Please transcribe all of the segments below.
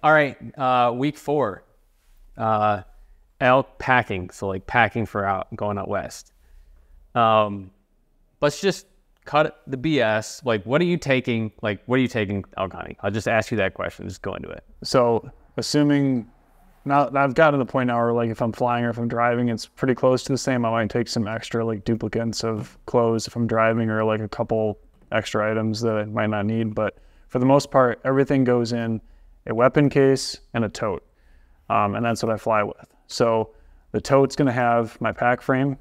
All right, week 4, elk packing. So like packing for going out west. Let's just cut the BS. Like, what are you taking? Like, what are you taking elk hunting? I'll just ask you that question. Just go into it. So assuming now I've gotten to the point now where like if I'm flying or if I'm driving, it's pretty close to the same. I might take some extra like duplicates of clothes if I'm driving, or like a couple extra items that I might not need. But for the most part, everything goes in a weapon case and a tote. And that's what I fly with. So the tote's going to have my pack frame,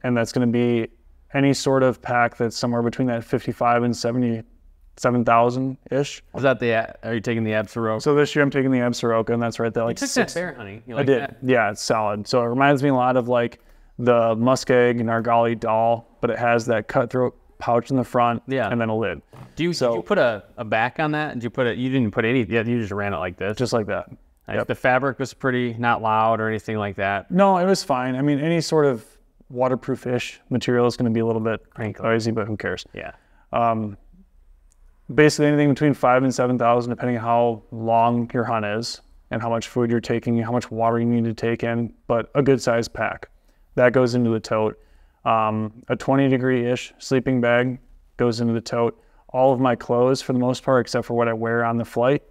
and that's going to be any sort of pack that's somewhere between that 55 and 77,000-ish. Was that are you taking the Absaroka? So this year I'm taking the Absaroka, and that's right there. Like you took that bear hunting. You like I did. That? Yeah, it's solid. So it reminds me a lot of like the muskeg Nargali doll, but it has that cutthroat pouch in the front, and then a lid. Did you put a back on that? Did you put it? You didn't put any. Yeah, you just ran it like this. Just like that. Nice. Yep. The fabric was pretty not loud or anything like that. No, it was fine. I mean, any sort of waterproof-ish material is going to be a little bit noisy, but who cares? Yeah. Basically anything between 5,000 and 7,000, depending on how long your hunt is and how much food you're taking, how much water you need to take in, but a good sized pack. That goes into the tote. A 20-degree-ish sleeping bag goes into the tote. All of my clothes, for the most part, except for what I wear on the flight,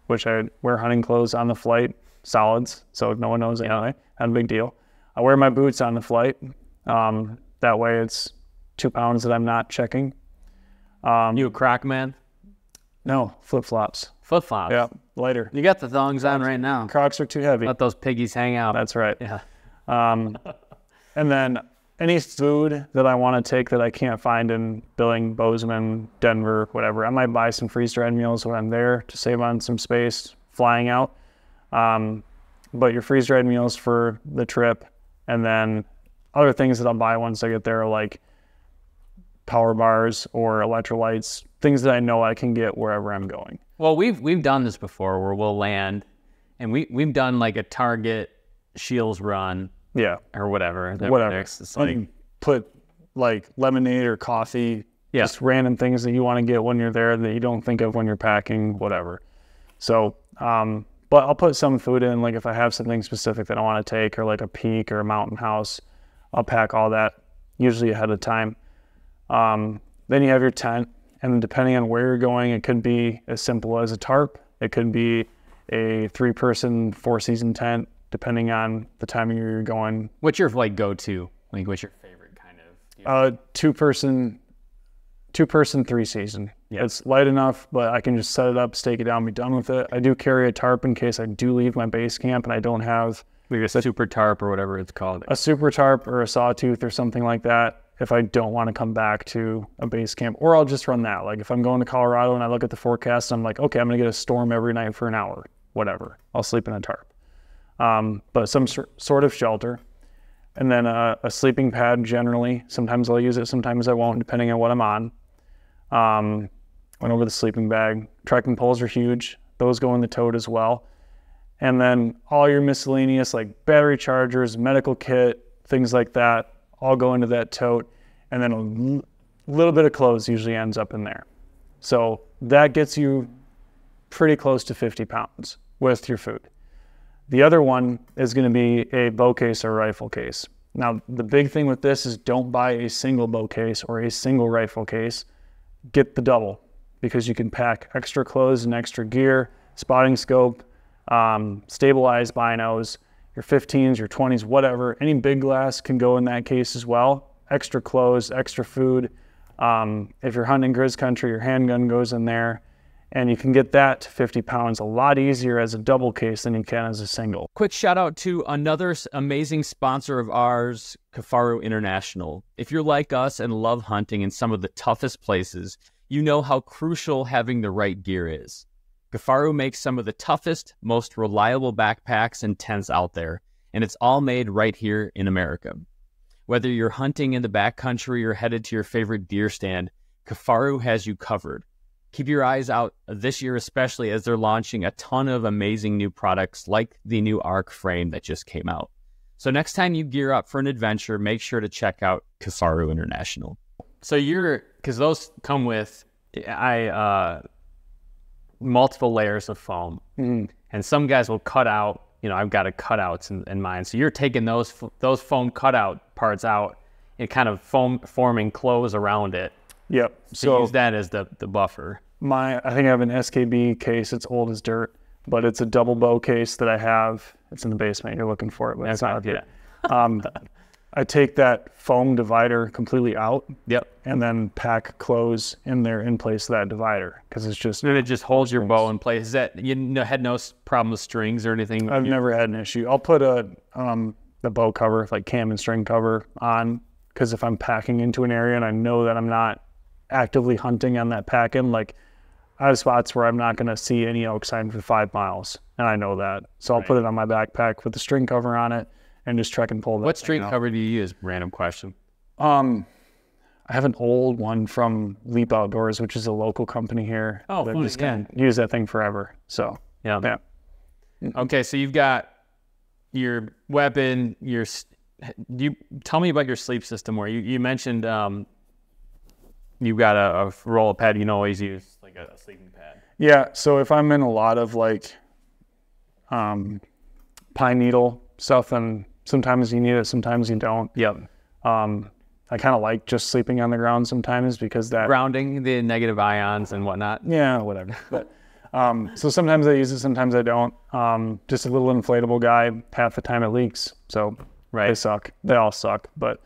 which I wear hunting clothes on the flight, solids, so no one knows anyway, not a big deal. I wear my boots on the flight. That way it's 2 pounds that I'm not checking. You a Croc man? No, flip-flops. Flip-flops? Yeah, lighter. You got the thongs on right now. Crocs are too heavy. Let those piggies hang out. That's right. Yeah. And then any food that I want to take that I can't find in Billing, Bozeman, Denver, whatever, I might buy some freeze-dried meals when I'm there to save on some space flying out. But your freeze-dried meals for the trip, and then other things that I'll buy once I get there are like power bars or electrolytes, things that I know I can get wherever I'm going. Well, we've done this before where we'll land, and we've done like a Target Shields run. Yeah. Or whatever. Whatever. It's like, put like lemonade or coffee, just random things that you want to get when you're there that you don't think of when you're packing, whatever. So, but I'll put some food in, like if I have something specific that I want to take, or like a peak or a mountain house, I'll pack all that usually ahead of time. Then you have your tent, and depending on where you're going, it could be as simple as a tarp. It could be a 3-person, 4-season tent, depending on the time of year you're going. What's your like go-to? Like, what's your favorite kind of? 2-person, 3-season. Yeah. It's light enough, but I can just set it up, stake it down, be done with it. I do carry a tarp in case I do leave my base camp and I don't have like a super tarp or whatever it's called. A super tarp or a sawtooth or something like that if I don't want to come back to a base camp. Or I'll just run that. Like if I'm going to Colorado and I look at the forecast, I'm like, okay, I'm going to get a storm every night for an hour, whatever. I'll sleep in a tarp. But some sort of shelter. And then a sleeping pad generally. Sometimes I'll use it, sometimes I won't, depending on what I'm on. Went over the sleeping bag. Trekking poles are huge. Those go in the tote as well. And then all your miscellaneous like battery chargers, medical kit, things like that, all go into that tote. And then a little bit of clothes usually ends up in there. So that gets you pretty close to 50 pounds with your food. The other one is going to be a bow case or rifle case. Now, the big thing with this is don't buy a single bow case or a single rifle case. Get the double, because you can pack extra clothes and extra gear, spotting scope, stabilized binos, your 15s, your 20s, whatever. Any big glass can go in that case as well. Extra clothes, extra food. If you're hunting grizz country, your handgun goes in there. And you can get that to 50 pounds a lot easier as a double case than you can as a single. Quick shout out to another amazing sponsor of ours, Kifaru International. If you're like us and love hunting in some of the toughest places, you know how crucial having the right gear is. Kifaru makes some of the toughest, most reliable backpacks and tents out there, and it's all made right here in America. Whether you're hunting in the backcountry or headed to your favorite deer stand, Kifaru has you covered. Keep your eyes out this year, especially as they're launching a ton of amazing new products like the new Arc frame that just came out. So next time you gear up for an adventure, make sure to check out Kifaru International. So because those come with multiple layers of foam. And some guys will cut out, I've got cutouts in mine. So you're taking those foam cutout parts out and kind of forming clothes around it. Yep. So use that as the buffer. I think I have an SKB case. It's old as dirt, but it's a double bow case that I have. It's in the basement. You're looking for it, but it's not here. I take that foam divider completely out. Yep. And then pack clothes in there in place of that divider because it's just. And it just holds your bow in place. Is that you had no problem with strings or anything? I've never had an issue. I'll put the bow cover, like cam and string cover, on because if I'm packing into an area and I know that I'm not actively hunting on that pack-in, like I have spots where I'm not going to see any elk sign for 5 miles, and I know that. So I'll put it on my backpack with the string cover on it and just trek and pull that. What string cover do you use? Random question. I have an old one from Leap Outdoors, which is a local company here. Oh, They've fun, just use that thing forever. So yeah. Okay, so you've got your weapon. You tell me about your sleep system. Where you mentioned you've got a roll pad. You always use like a sleeping pad. Yeah. So if I'm in a lot of like pine needle stuff, and sometimes you need it, sometimes you don't. Yep. I kind of like just sleeping on the ground sometimes because that grounding the negative ions and whatnot. Yeah, whatever. But so sometimes I use it, sometimes I don't. Just a little inflatable guy. Half the time it leaks, so they suck. They all suck. But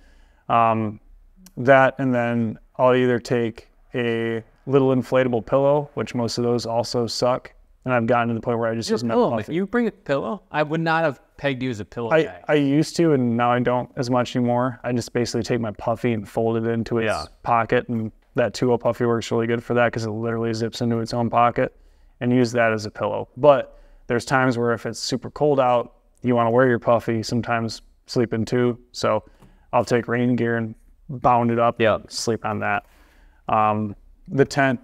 that, and then I'll either take a little inflatable pillow, which most of those also suck. And I've gotten to the point where I just use pillow. If you bring a pillow, I would not have pegged you as a pillow guy. I used to, and now I don't as much anymore. I just basically take my puffy and fold it into its pocket, and that 2-0 puffy works really good for that because it literally zips into its own pocket, and use that as a pillow. But there's times where if it's super cold out, you want to wear your puffy, sometimes sleep in too. So I'll take rain gear and bound it up, sleep on that. The tent,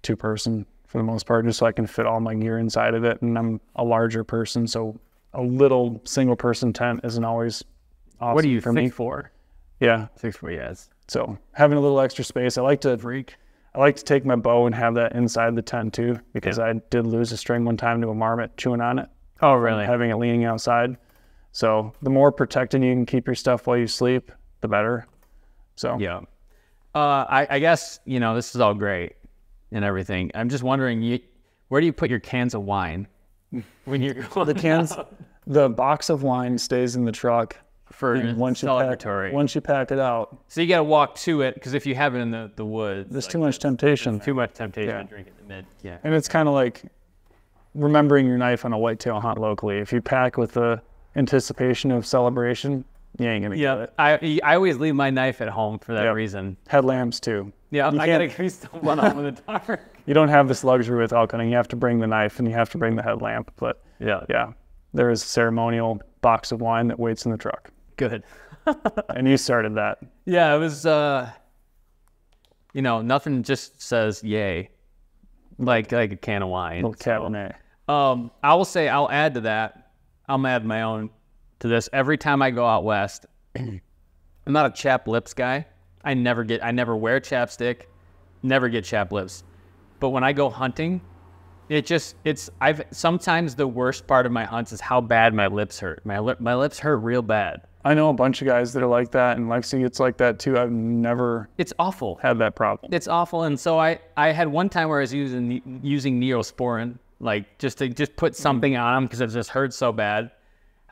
2-person. For the most part, just so I can fit all my gear inside of it. And I'm a larger person, so a little single-person tent isn't always awesome. What do you for think me. For? Yeah. 6'4", yes. So having a little extra space. I like to take my bow and have that inside the tent too, because I did lose a string one time to a marmot chewing on it. Oh, really? Having it leaning outside. So the more protected you can keep your stuff while you sleep, the better. So yeah. I guess, this is all great and everything. I'm just wondering, where do you put your cans of wine when you're going the cans? The box of wine stays in the truck for once you pack it out. So you got to walk to it, because if you have it in the woods, there's too much temptation. Too much temptation to drink it in the mid. Yeah. And it's kind of like remembering your knife on a whitetail hunt locally. If you pack with the anticipation of celebration, you ain't gonna get it. I always leave my knife at home for that reason. Headlamps too. Yeah, I gotta grease one up in the dark. You don't have this luxury with elk hunting. You have to bring the knife and you have to bring the headlamp. But yeah, there is a ceremonial box of wine that waits in the truck. Good. And you started that. Yeah, it was. Nothing just says yay, like a can of wine. Little Cabernet. I will say, I'll add to that. I'll add my own to this. Every time I go out west, I'm not a chapped lips guy. I never wear chapstick, never get chapped lips. But when I go hunting, sometimes the worst part of my hunts is how bad my lips hurt. My lips hurt real bad. I know a bunch of guys that are like that, and Lexi gets like that too. I've never. It's awful. Had that problem. It's awful, and so I had one time where I was using Neosporin, like just to put something on them because it just hurt so bad.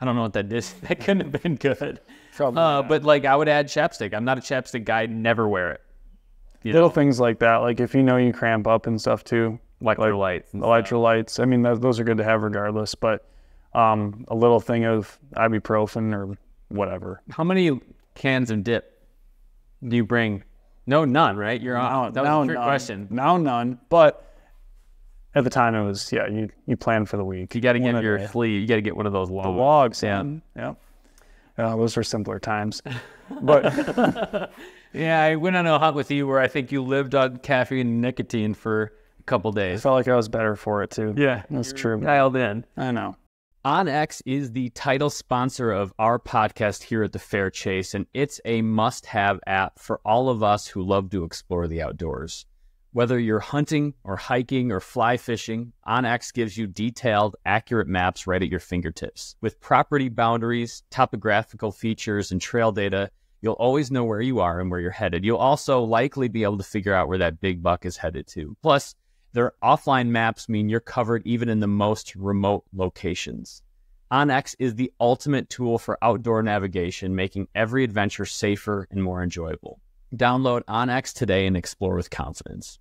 I don't know what that did. That couldn't have been good. But like I would add chapstick. I'm not a chapstick guy. Never wear it. Little things like that. Like if you cramp up and stuff too. Electrolytes. I mean, those are good to have regardless. But a little thing of ibuprofen or whatever. How many cans of dip do you bring? No, none, right? You're on. That was a trick question. Now none. But at the time it was, you plan for the week. You got to get your sleeve. You got to get one of those logs. The logs, yeah. Those were simpler times. But yeah, I went on a hunt with you where I think you lived on caffeine and nicotine for a couple days. I felt like I was better for it too. Yeah, that's true. Dialed in. I know. OnX is the title sponsor of our podcast here at the Fair Chase, and it's a must-have app for all of us who love to explore the outdoors. Whether you're hunting or hiking or fly fishing, OnX gives you detailed, accurate maps right at your fingertips. With property boundaries, topographical features, and trail data, you'll always know where you are and where you're headed. You'll also likely be able to figure out where that big buck is headed to. Plus, their offline maps mean you're covered even in the most remote locations. OnX is the ultimate tool for outdoor navigation, making every adventure safer and more enjoyable. Download OnX today and explore with confidence.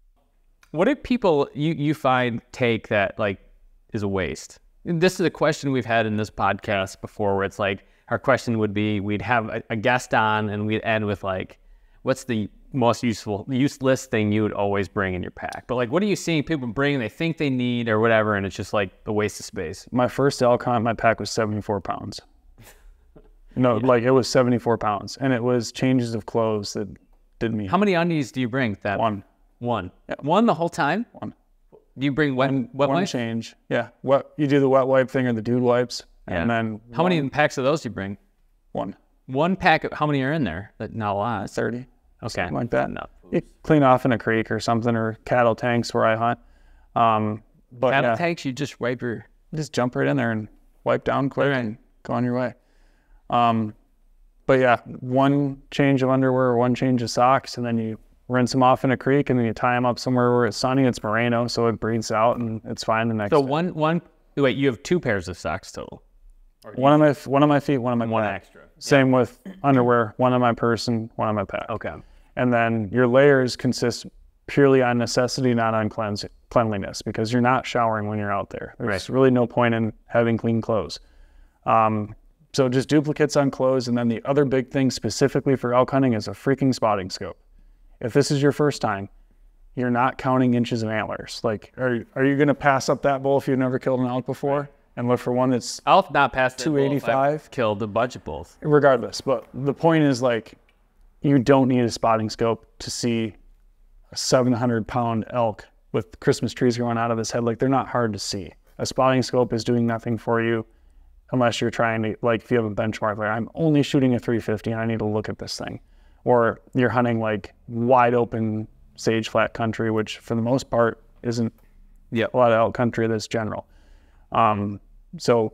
What do people you find take that like is a waste? And this is a question we've had in this podcast before, where it's like our question would be, we'd have a guest on and we'd end with like, what's the most useless thing you would always bring in your pack? But like, what are you seeing people bring they think they need or whatever, and it's just like a waste of space? My first elk hunt, my pack was 74 pounds. Like it was 74 pounds, and it was changes of clothes that did me. How many undies do you bring? One. Yeah. One the whole time? One. Do you bring wet one wipe? change. Yeah. You do the wet wipe thing or the dude wipes. Yeah. And then how many packs of those do you bring? One pack. How many are in there? Not a lot. 30. Okay. Something like that. You clean off in a creek or something, or cattle tanks where I hunt. But cattle tanks, you just wipe your... Just jump right in there and wipe down quick and go on your way. But yeah, one change of underwear, one change of socks, and then you rinse them off in a creek, and then you tie them up somewhere where it's sunny. It's merino, so it breathes out, and it's fine the next day. So wait, you have 2 pairs of socks total? One on my feet, one on my one pack. Extra. Same with underwear, one on my person, one on my pack. Okay. And then your layers consist purely on necessity, not on cleanliness, because you're not showering when you're out there. There's really no point in having clean clothes. So just duplicates on clothes. And then the other big thing specifically for elk hunting is a freaking spotting scope. If this is your first time, you're not counting inches of antlers. Like, are you going to pass up that bull if you've never killed an elk before and look for one that's I'll not pass 285? Killed a bunch of bulls. Regardless. But the point is, like, you don't need a spotting scope to see a 700-pound elk with Christmas trees growing out of his head. Like, they're not hard to see. A spotting scope is doing nothing for you unless you're trying to, like, if you have a benchmark, like, I'm only shooting a 350 and I need to look at this thing. Or you're hunting, like, wide open sage flat country, which for the most part isn't a lot of elk country that's general. So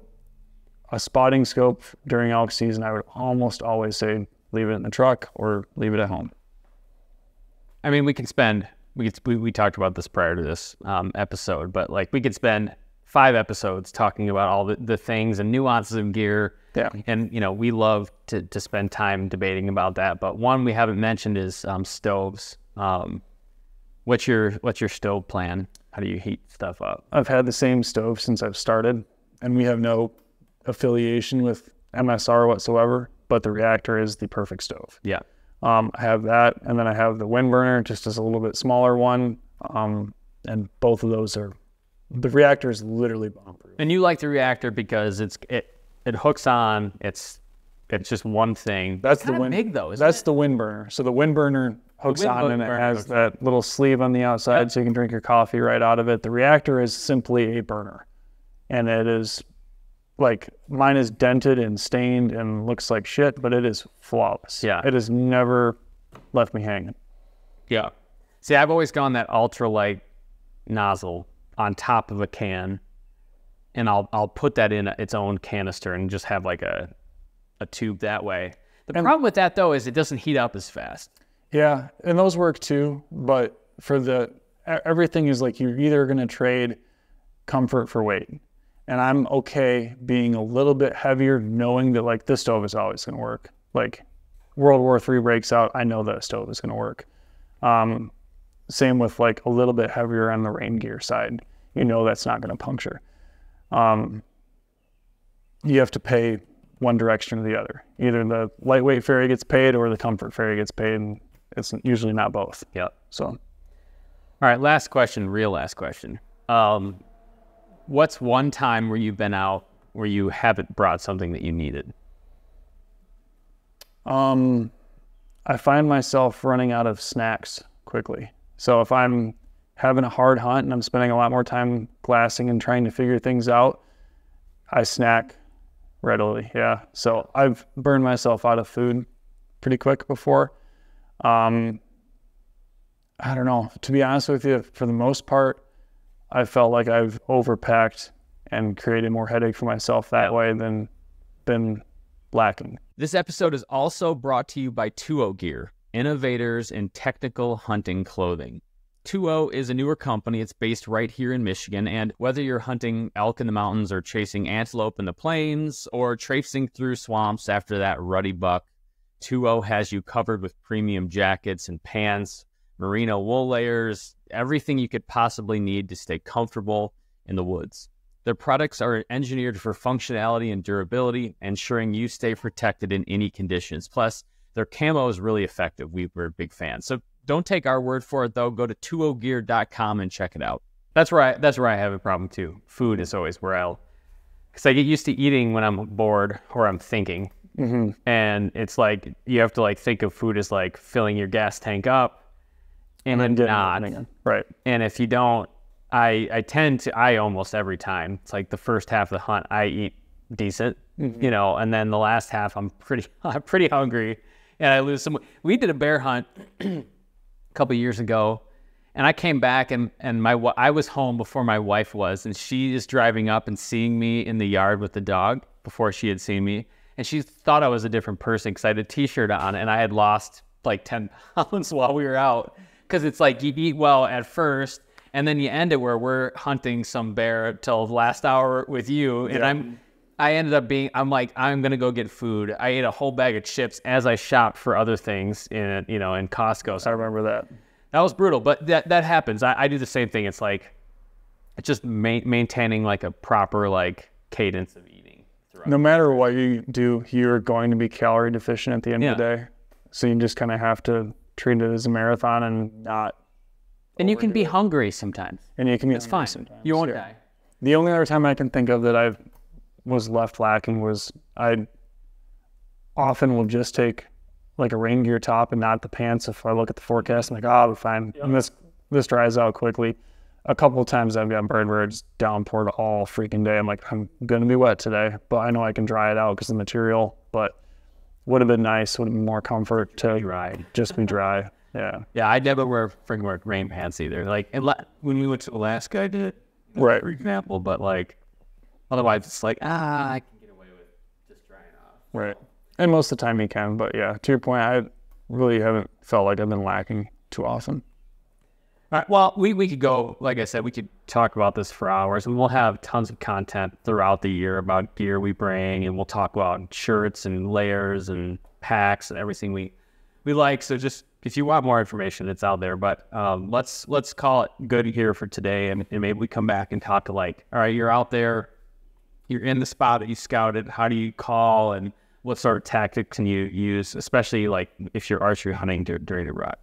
a spotting scope during elk season, I would almost always say leave it in the truck or leave it at home. I mean, we talked about this prior to this episode, but like we could spend 5 episodes talking about all the things and nuances of gear. Yeah. And, we love to spend time debating about that. But one we haven't mentioned is stoves. What's your stove plan? How do you heat stuff up? I've had the same stove since I've started, and we have no affiliation with MSR whatsoever, but the reactor is the perfect stove. Yeah. I have that, and then I have the wind burner, just as a little bit smaller one. And both of those the reactor is literally bomb-proof. And you like the reactor because it hooks on. It's just one thing. That's it's the wind. Big though. That's the wind burner. So the wind burner hooks on, and it has that little sleeve on the outside, so you can drink your coffee right out of it. The reactor is simply a burner, and it is like, mine is dented and stained and looks like shit, but it is flawless. Yeah. It has never left me hanging. Yeah. See, I've always gone that ultralight nozzle on top of a can, and I'll put that in its own canister and just have like a tube that way. The problem with that though is it doesn't heat up as fast. Yeah, and those work too, but for everything is like, you're either going to trade comfort for weight. And I'm okay being a little bit heavier, knowing that like this stove is always going to work. Like World War III breaks out, I know that stove is going to work. Same with like a little bit heavier on the rain gear side. That's not going to puncture. You have to pay one direction or the other. Either the lightweight ferry gets paid or the comfort ferry gets paid, and it's usually not both. Yeah. So, all right, last question. What's one time where you've been out where you haven't brought something that you needed? I find myself running out of snacks quickly. So if I'm having a hard hunt and I'm spending a lot more time glassing and trying to figure things out, I snack readily. Yeah. So I've burned myself out of food pretty quick before. I don't know. To be honest with you, for the most part, I felt like I've overpacked and created more headache for myself that way than lacking. This episode is also brought to you by 2O Gear, innovators in technical hunting clothing. 2O is a newer company. It's based right here in Michigan, and whether you're hunting elk in the mountains or chasing antelope in the plains or traipsing through swamps after that ruddy buck, 2O has you covered with premium jackets and pants, merino wool layers, everything you could possibly need to stay comfortable in the woods. Their products are engineered for functionality and durability, ensuring you stay protected in any conditions. Plus, their camo is really effective. We're big fans. So don't take our word for it, though. Go to 2ogear.com and check it out. That's where I have a problem, too. Food is always where because I get used to eating when I'm bored or I'm thinking. Mm-hmm. And it's like you have to like think of food as like filling your gas tank up, and then not. Right. And if you don't, I almost every time, it's like the first half of the hunt, I eat decent, Mm-hmm. and then the last half, I'm pretty hungry, and I lose some. We did a bear hunt a couple years ago, and I came back, and I was home before my wife was, and she is driving up and seeing me in the yard with the dog before she had seen me, and she thought I was a different person because I had a T-shirt on, and I had lost like 10 pounds while we were out, because it's like you eat well at first. And then you end it where we're hunting some bear till the last hour with you. And I'm like, I'm going to go get food. I ate a whole bag of chips as I shopped for other things in Costco. So I remember that. That was brutal, but that happens. I do the same thing. It's like, it's just maintaining like a proper like cadence of eating. No matter what you do, you're going to be calorie deficient at the end of the day. So you just kind of have to treat it as a marathon and not. And you can be hungry sometimes. And you can be It's fine. sometimes. You won't die. The only other time I can think of that I was left lacking was I often will just take like a rain gear top and not the pants. If I look at the forecast, I'm like, I'll be fine. Yep. And this dries out quickly. A couple of times I've gotten burned where it's downpoured all freaking day. I'm like, I'm going to be wet today, but I know I can dry it out because of the material. But would have been nice, would have been more comfort to just be dry. Yeah. Yeah, I never wear rain pants either. Like when we went to Alaska, I did. Right. For example, but like otherwise it's like, I can get away with just drying off. Right. And most of the time you can, but yeah, to your point, I really haven't felt like I've been lacking too often. All right, well, we could go, like I said, we could talk about this for hours, and we'll have tons of content throughout the year about gear we bring, and we'll talk about shirts and layers and packs and everything we like. So just if you want more information, it's out there. But let's call it good here for today, and maybe we come back and talk like, all right, you're out there, you're in the spot that you scouted. How do you call, and what sort of tactics can you use, especially like if you're archery hunting during a rut?